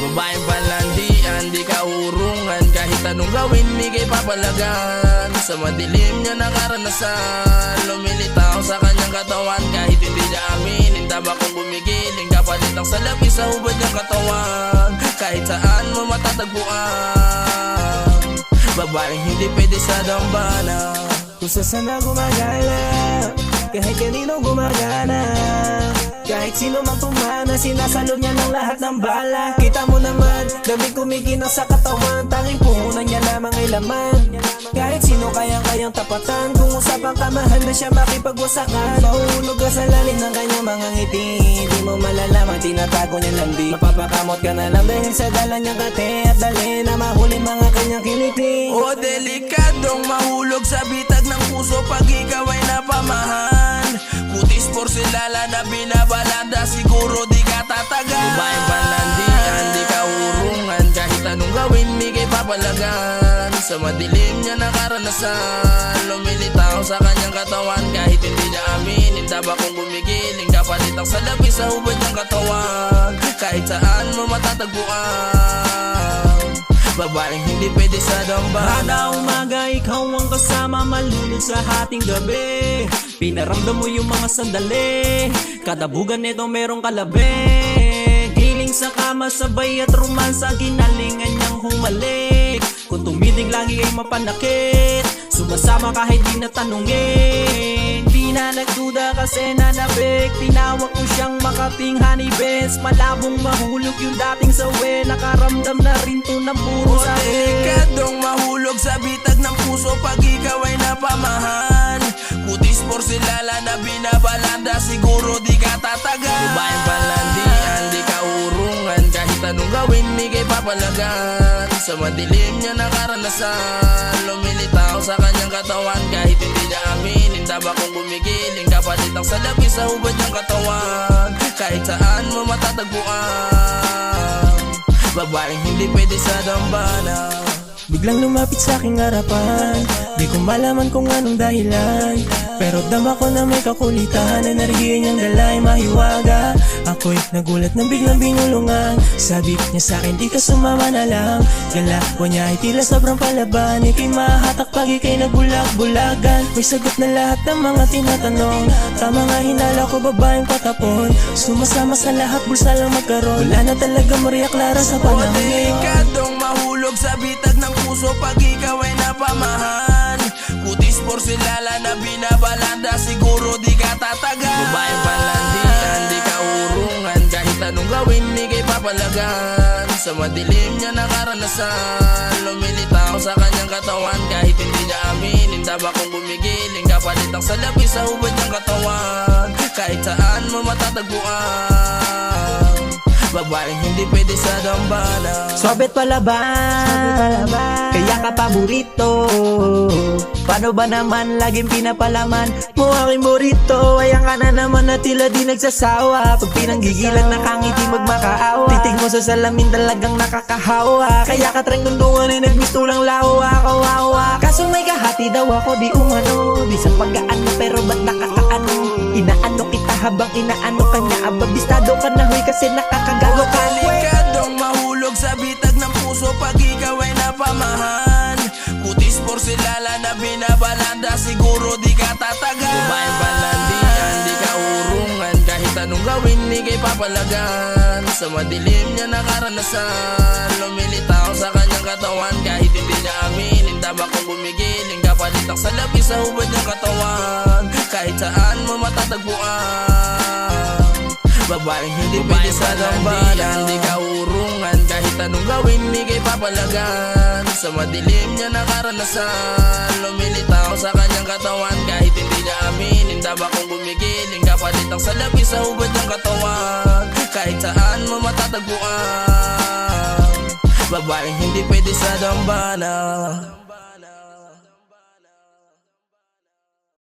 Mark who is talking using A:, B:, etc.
A: Babaeng palandian, di ka urungan. Kahit anong gawin, di kay papalagan. Sa madilim niya nakaranasan, lumilitaw sa kanyang katawan. Kahit hindi niya aminin, tabakong gumigiling. Kapalit ang salapi sa hubad niyang katawan. Kahit saan mo matatagpuan, babaeng hindi pwede sa dambana.
B: Kung saan na gumagala, kahit kanino gumagana, kahit sino mang tumana, sinasalo niya ng lahat ng bala. Kita mo naman, daming kumikinang sa katawan, tanging puhunan niya lamang ay laman. Kahit sino kayang-kayang tapatan, kung usapang kamahal na siya makipagwasakan. Mahulog ka sa lalim ng kanyang mga ngiti, di mo malalaman, tinatago niya lambing. Mapapakamot ka na lang dahil sa dala niyang kate, at dali na mahuli mga kanyang kiliti.
A: O delikadong mahulog sa bitag ng puso pag ikaw ay napamahan. Kutis porselala na binabalanda, siguro di ka tatagal. Babaeng palandian, di ka urungan. Kahit anong gawin, di kay papalagan. Sa madilim niya nakaranasan, lumilitaw sa kanyang katawan. Kahit hindi niya aminin, tabakong gumigiling. Kapalit ang salapi sa hubad niyang katawan. Kahit saan mo matatagpuan, babaeng hindi pwede sa dambana.
B: Kada umaga ikaw ang kasama, malulog sa hating gabi. Pinaramdam mo yung mga sandali, kada bugan nito merong kalabi. Giling sa kama, sabay at romansa, ginalingan niyang humalik. Kung tumidig lagi ay mapanakit, sumasama kahit di natanungin. Di na nagduda kasi nanabik, tinawag ko siyang Makating Honey Benz. Malabong mahulog yung dating sawi, nakaramdam na rin to ng puro sa
A: delikadong mahulog sa bitag ng puso pag ikaw ay napamahan. Kutis porselala na binabalanda, siguro di ka tatagal. Babaeng palandian, di ka urungan. Kahit anong gawin, di kay papalagan. Sa madilim niya nakaranasan, lumilitaw sa kanyang katawan. Kahit hindi niya aminin, tabakong gumigiling. Kapalit ang salapi sa hubad niyang katawan. Kahit saan mo matatagpuan, babaeng hindi pwede sa dambana.
B: Biglang lumapit sa aking harapan, di ko malaman kung anong dahilan, pero dama ko na may kakulitan. Enerhiya niyang dalay mahiwaga. Ako'y nagulat na biglang binulungan. Sabi niya sa'kin di ka sumama na lang. Galaw niya ay tila sobrang palaban. Ika'y mahatak pag ika'y nagbulag-bulagan. May sagot na lahat ng mga tinatanong. Tama nga hinala ko, babaeng patapon. Sumasama sa lahat, bulsa lang magkaroon. Wala na talaga Maria Clara sa panahon.
A: O delikadong mahulog sa bitag ng puso pag ikaw ay napamahan. Kutis porselala na binabalanda, siguro di ka tatagal. Babaeng palandian, di ka urungan. Kahit anong gawin, di kay papalagan. Sa madilim niya nakaranasan, lumilitaw sa kanyang katawan. Kahit hindi niya aminin, tabakong gumigiling. Kapalit ang salapi sa hubad niyang katawan. Kahit saan mo matatagpuan, babaeng hindi pwede sa dambana.
B: Sobet palaban, kaya ka paborito. Paano ba naman laging pinapalaman mo aking burrito? Ayan ka na naman na tila di nagsasawa. Pag pinanggigilan nakangiti magmakaawa. Titig mo sa salamin talagang nakakahawa. Kaya ka trying tundungan ay nagmistulang lawa. Kawawa, kaso may kahati daw ako di umano. Di sa pag-aano pero ba't nakakaano? Inaano kita habang inaano kanya. Ababistado ka na huy kasi nakakagago ka.
A: Delikadong mahulog sa bitag ng puso pag ikaw ay napamahan. Kutis porselala na binabalanda, siguro di ka tatagal. Babaeng palandian, di ka urungan. Kahit anong gawin, di kay papalagan. Sa madilim niya nakaranasan, lumilitaw sa kanyang katawan. Kahit hindi niya aminin, tabakong gumigiling. Kapalit ang salapi sa hubad niyang katawan. Kahit saan mo matatagpuan, babaeng hindi pwede sa dambana. Di ka urungan. Kahit anong gawin, di kay papalagan. Sa madilim niya nakaranasan, lumilitaw sa kanyang katawan. Kahit hindi niya aminin, tabakong gumigiling. Kapalit ang salapi sa hubad niyang katawan. Kahit saan mo matatagpuan, babaeng hindi pwede sa dambana.